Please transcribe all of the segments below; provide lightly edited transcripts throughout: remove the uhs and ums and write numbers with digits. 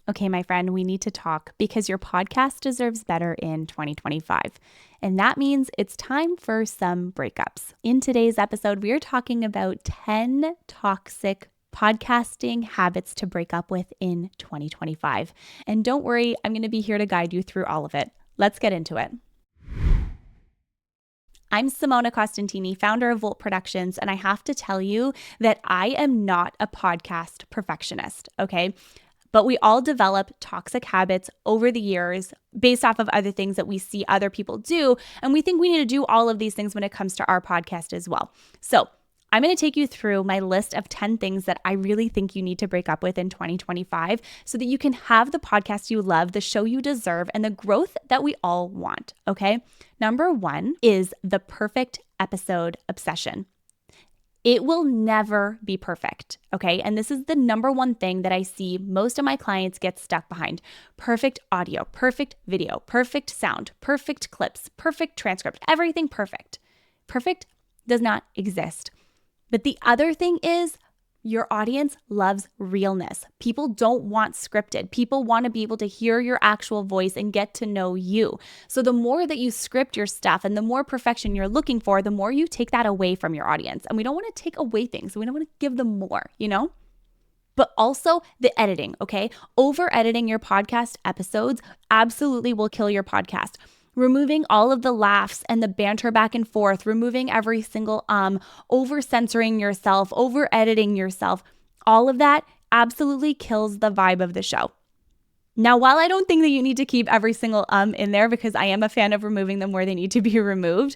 Okay, my friend, we need to talk because your podcast deserves better in 2025. And that means it's time for some breakups. In today's episode, we are talking about 10 toxic podcasting habits to break up with in 2025. And don't worry, I'm going to be here to guide you through all of it. Let's get into it. I'm Simona Costantini, founder of Volt Productions, and I have to tell you that I am not a podcast perfectionist, okay? But we all develop toxic habits over the years based off of other things that we see other people do. And we think we need to do all of these things when it comes to our podcast as well. So I'm going to take you through my list of 10 things that I really think you need to break up with in 2025 so that you can have the podcast you love, the show you deserve, and the growth that we all want, okay? Number 1 is the perfect episode obsession. It will never be perfect, okay? And this is the number one thing that I see most of my clients get stuck behind. Perfect audio, perfect video, perfect sound, perfect clips, perfect transcript, everything perfect. Perfect does not exist. But the other thing is, your audience loves realness. People don't want scripted. People want to be able to hear your actual voice and get to know you. So the more that you script your stuff and the more perfection you're looking for, the more you take that away from your audience. And we don't want to take away things. We don't want to give them more, But also the editing, okay? Over editing your podcast episodes absolutely will kill your podcast. Removing all of the laughs and the banter back and forth, removing every single over censoring yourself, over editing yourself, all of that absolutely kills the vibe of the show. Now, while I don't think that you need to keep every single in there because I am a fan of removing them where they need to be removed,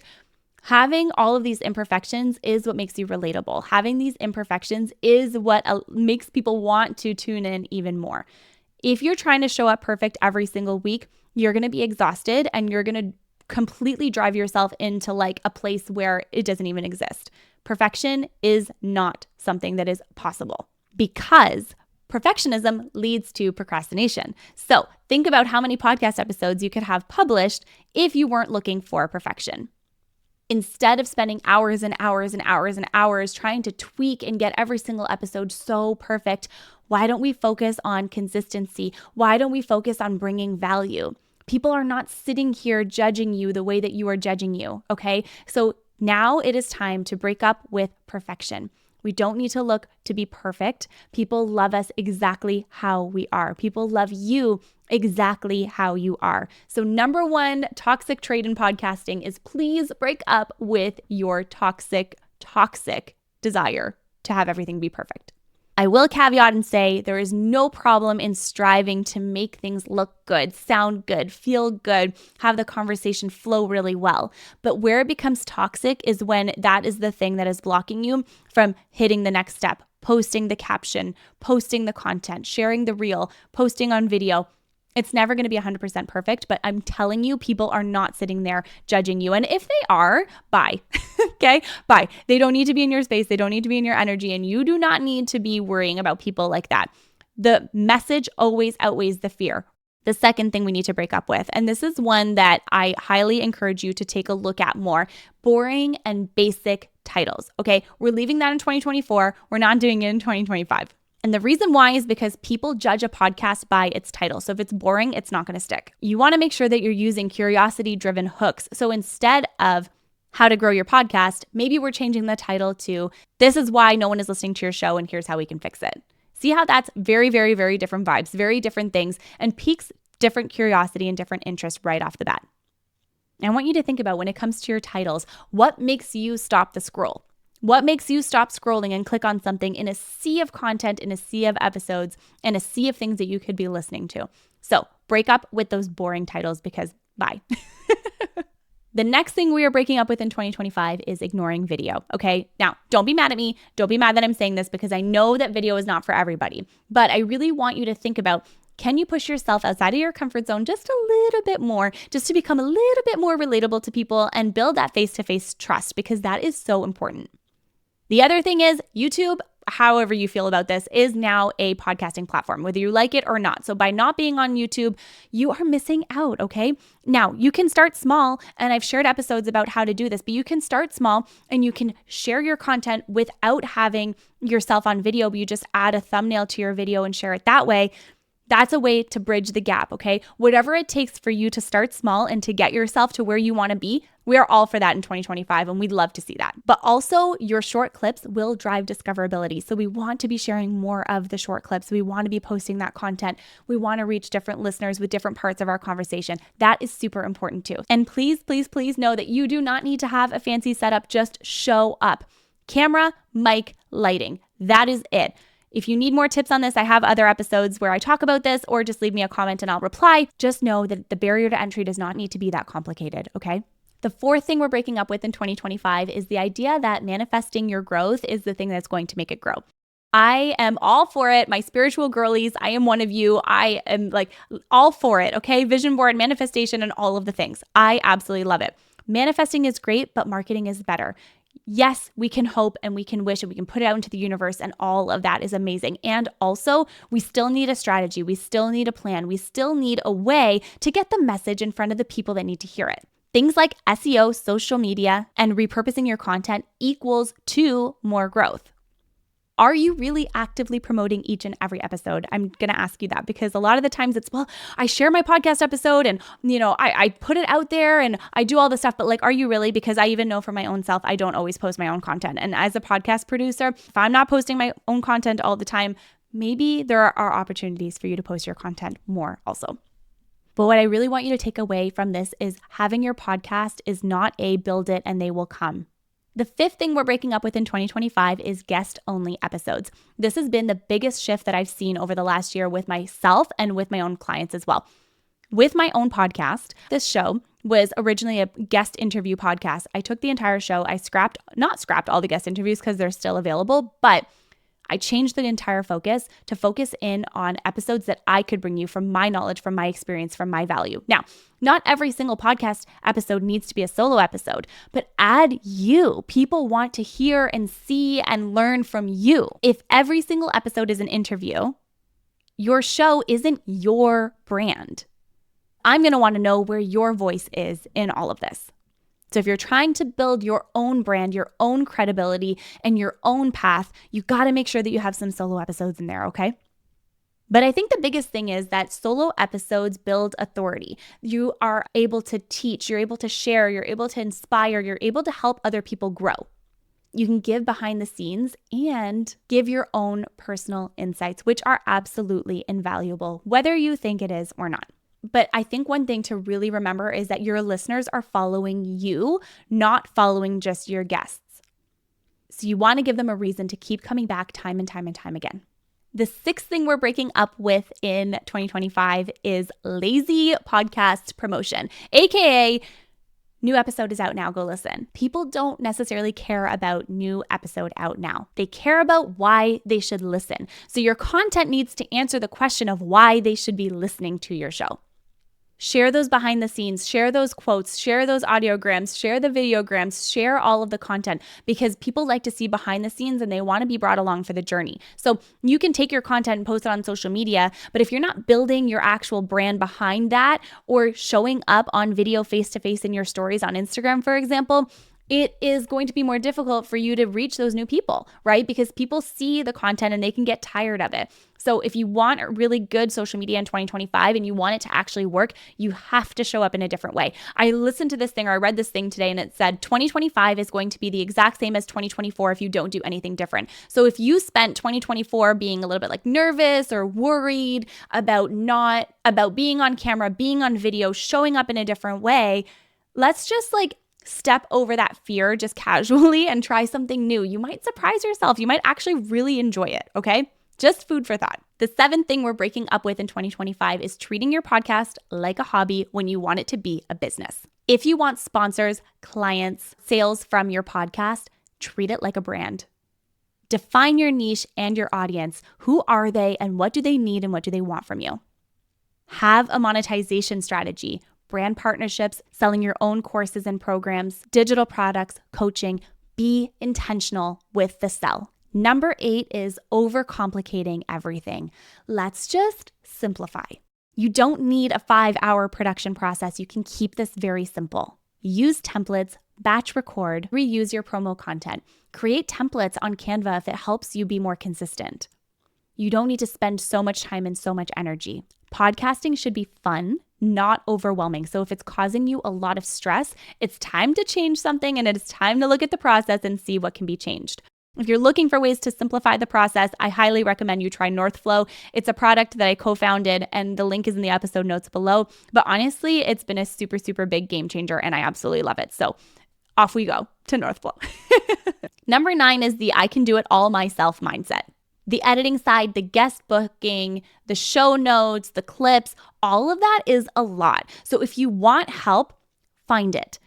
having all of these imperfections is what makes you relatable. Having these imperfections is what makes people want to tune in even more. If you're trying to show up perfect every single week, you're going to be exhausted and you're going to completely drive yourself into like a place where it doesn't even exist. Perfection is not something that is possible because perfectionism leads to procrastination. So think about how many podcast episodes you could have published if you weren't looking for perfection. Instead of spending hours and hours and hours and hours trying to tweak and get every single episode so perfect, why don't we focus on consistency? Why don't we focus on bringing value? People are not sitting here judging you the way that you are judging you, okay? So now it is time to break up with perfection. We don't need to look to be perfect. People love us exactly how we are. People love you exactly how you are. So number 1 toxic trait in podcasting is please break up with your toxic desire to have everything be perfect. I will caveat and say there is no problem in striving to make things look good, sound good, feel good, have the conversation flow really well. But where it becomes toxic is when that is the thing that is blocking you from hitting the next step, posting the caption, posting the content, sharing the reel, posting on video. It's never going to be 100% perfect, but I'm telling you, people are not sitting there judging you. And if they are, bye. Okay? Bye. They don't need to be in your space. They don't need to be in your energy. And you do not need to be worrying about people like that. The message always outweighs the fear. The second thing we need to break up with, and this is one that I highly encourage you to take a look at more, boring and basic titles. Okay? We're leaving that in 2024. We're not doing it in 2025. And the reason why is because people judge a podcast by its title. So if it's boring, it's not going to stick. You want to make sure that you're using curiosity-driven hooks. So instead of how to grow your podcast, maybe we're changing the title to this is why no one is listening to your show and here's how we can fix it. See how that's very, very, very different vibes, very different things, and piques different curiosity and different interest right off the bat. I want you to think about when it comes to your titles, what makes you stop the scroll? What makes you stop scrolling and click on something in a sea of content, in a sea of episodes, and a sea of things that you could be listening to? So break up with those boring titles because bye. The next thing we are breaking up with in 2025 is ignoring video, okay? Now, don't be mad at me. Don't be mad that I'm saying this because I know that video is not for everybody. But I really want you to think about, can you push yourself outside of your comfort zone just a little bit more, just to become a little bit more relatable to people and build that face-to-face trust, because that is so important. The other thing is YouTube, however you feel about this, is now a podcasting platform, whether you like it or not. So by not being on YouTube, you are missing out, okay? Now, you can start small, and I've shared episodes about how to do this, but you can start small and you can share your content without having yourself on video, but you just add a thumbnail to your video and share it that way. That's a way to bridge the gap, okay? Whatever it takes for you to start small and to get yourself to where you want to be, we are all for that in 2025, and we'd love to see that. But also, your short clips will drive discoverability. So we want to be sharing more of the short clips. We want to be posting that content. We want to reach different listeners with different parts of our conversation. That is super important too. And please, please, please know that you do not need to have a fancy setup. Just show up. Camera, mic, lighting. That is it. If you need more tips on this, I have other episodes where I talk about this, or just leave me a comment and I'll reply. Just know that the barrier to entry does not need to be that complicated, okay? The fourth thing we're breaking up with in 2025 is the idea that manifesting your growth is the thing that's going to make it grow. I am all for it. My spiritual girlies, I am one of you. I am like all for it, okay? Vision board, manifestation, and all of the things. I absolutely love it. Manifesting is great, but marketing is better. Yes, we can hope and we can wish and we can put it out into the universe, and all of that is amazing. And also, we still need a strategy. We still need a plan. We still need a way to get the message in front of the people that need to hear it. Things like SEO, social media, and repurposing your content equals to more growth. Are you really actively promoting each and every episode? I'm going to ask you that, because a lot of the times it's, well, I share my podcast episode and, I put it out there and I do all this stuff, but like, are you really? Because I even know for my own self, I don't always post my own content. And as a podcast producer, if I'm not posting my own content all the time, maybe there are opportunities for you to post your content more also. But what I really want you to take away from this is having your podcast is not a build it and they will come. The fifth thing we're breaking up with in 2025 is guest-only episodes. This has been the biggest shift that I've seen over the last year with myself and with my own clients as well. With my own podcast, this show was originally a guest interview podcast. I took the entire show. I not scrapped all the guest interviews because they're still available, but I changed the entire focus to focus in on episodes that I could bring you from my knowledge, from my experience, from my value. Now, not every single podcast episode needs to be a solo episode, but add you. People want to hear and see and learn from you. If every single episode is an interview, your show isn't your brand. I'm going to want to know where your voice is in all of this. So if you're trying to build your own brand, your own credibility, and your own path, you got to make sure that you have some solo episodes in there, okay? But I think the biggest thing is that solo episodes build authority. You are able to teach, you're able to share, you're able to inspire, you're able to help other people grow. You can give behind the scenes and give your own personal insights, which are absolutely invaluable, whether you think it is or not. But I think one thing to really remember is that your listeners are following you, not following just your guests. So you want to give them a reason to keep coming back time and time and time again. The sixth thing we're breaking up with in 2025 is lazy podcast promotion, aka new episode is out now, go listen. People don't necessarily care about new episode out now. They care about why they should listen. So your content needs to answer the question of why they should be listening to your show. Share those behind the scenes, share those quotes, share those audiograms, share the videograms, share all of the content, because people like to see behind the scenes and they want to be brought along for the journey. So you can take your content and post it on social media, but if you're not building your actual brand behind that or showing up on video face-to-face in your stories on Instagram, for example, it is going to be more difficult for you to reach those new people, right? Because people see the content and they can get tired of it. So if you want a really good social media in 2025 and you want it to actually work, you have to show up in a different way. I listened to this thing, or I read this thing today, and it said 2025 is going to be the exact same as 2024 if you don't do anything different. So if you spent 2024 being a little bit like nervous or worried about being on camera, being on video, showing up in a different way, let's just step over that fear just casually and try something new. You might surprise yourself. You might actually really enjoy it, okay? Just food for thought. The seventh thing we're breaking up with in 2025 is treating your podcast like a hobby when you want it to be a business. If you want sponsors, clients, sales from your podcast, treat it like a brand. Define your niche and your audience. Who are they and what do they need and what do they want from you? Have a monetization strategy. Brand partnerships, selling your own courses and programs, digital products, coaching. Be intentional with the sell. Number 8 is overcomplicating everything. Let's just simplify. You don't need a 5-hour production process. You can keep this very simple. Use templates, batch record, reuse your promo content. Create templates on Canva if it helps you be more consistent. You don't need to spend so much time and so much energy. Podcasting should be fun, not overwhelming. So if it's causing you a lot of stress, it's time to change something, and it is time to look at the process and see what can be changed. If you're looking for ways to simplify the process, I highly recommend you try Northflow. It's a product that I co-founded, and the link is in the episode notes below. But honestly, it's been a super, super big game changer, and I absolutely love it. So off we go to Northflow. Number 9 is the I can do it all myself mindset. The editing side, the guest booking, the show notes, the clips, all of that is a lot. So if you want help, find it.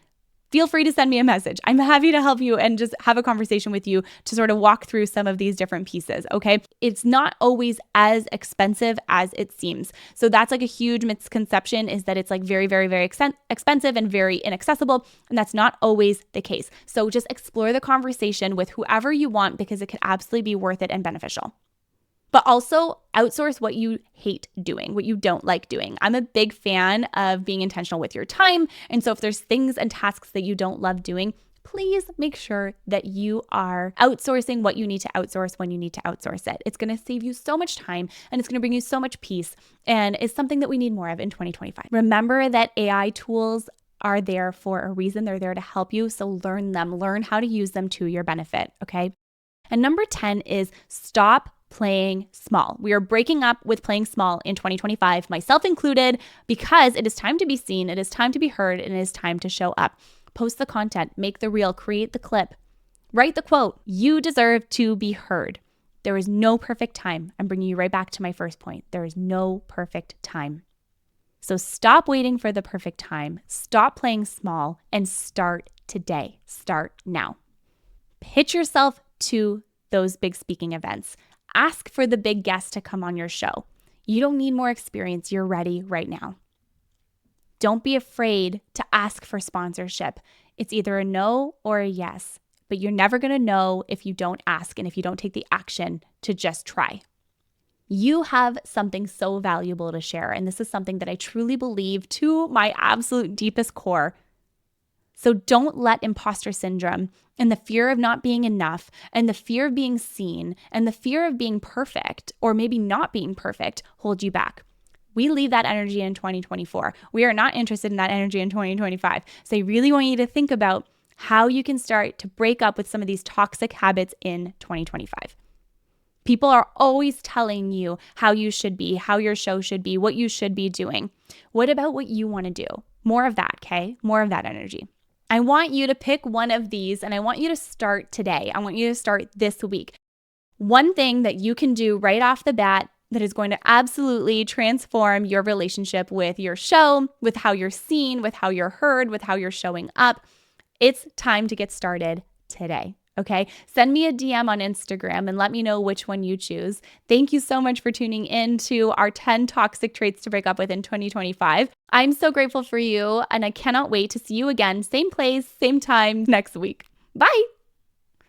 Feel free to send me a message. I'm happy to help you and just have a conversation with you to sort of walk through some of these different pieces, okay? It's not always as expensive as it seems. So that's like a huge misconception, is that it's like very, very, very expensive and very inaccessible, and that's not always the case. So just explore the conversation with whoever you want, because it could absolutely be worth it and beneficial. But also outsource what you hate doing, what you don't like doing. I'm a big fan of being intentional with your time. And so if there's things and tasks that you don't love doing, please make sure that you are outsourcing what you need to outsource when you need to outsource it. It's going to save you so much time, and it's going to bring you so much peace. And it's something that we need more of in 2025. Remember that AI tools are there for a reason. They're there to help you. So learn them, learn how to use them to your benefit. Okay. And number 10 is stop playing small. We are breaking up with playing small in 2025, myself included, because it is time to be seen, it is time to be heard, and it is time to show up. Post the content, make the reel, create the clip, write the quote. You deserve to be heard. There is no perfect time. I'm bringing you right back to my first point. There is no perfect time. So stop waiting for the perfect time. Stop playing small and start today. Start now. Pitch yourself to those big speaking events. Ask for the big guest to come on your show. You don't need more experience. You're ready right now. Don't be afraid to ask for sponsorship. It's either a no or a yes, but you're never going to know if you don't ask and if you don't take the action to just try. You have something so valuable to share, and this is something that I truly believe to my absolute deepest core. So don't let imposter syndrome and the fear of not being enough and the fear of being seen and the fear of being perfect or maybe not being perfect hold you back. We leave that energy in 2024. We are not interested in that energy in 2025. So I really want you to think about how you can start to break up with some of these toxic habits in 2025. People are always telling you how you should be, how your show should be, what you should be doing. What about what you want to do? More of that, okay? More of that energy. I want you to pick one of these, and I want you to start today. I want you to start this week. One thing that you can do right off the bat that is going to absolutely transform your relationship with your show, with how you're seen, with how you're heard, with how you're showing up. It's time to get started today. Okay, send me a DM on Instagram and let me know which one you choose. Thank you so much for tuning in to our 10 toxic traits to break up with in 2025. I'm so grateful for you, and I cannot wait to see you again, same place, same time next week. Bye.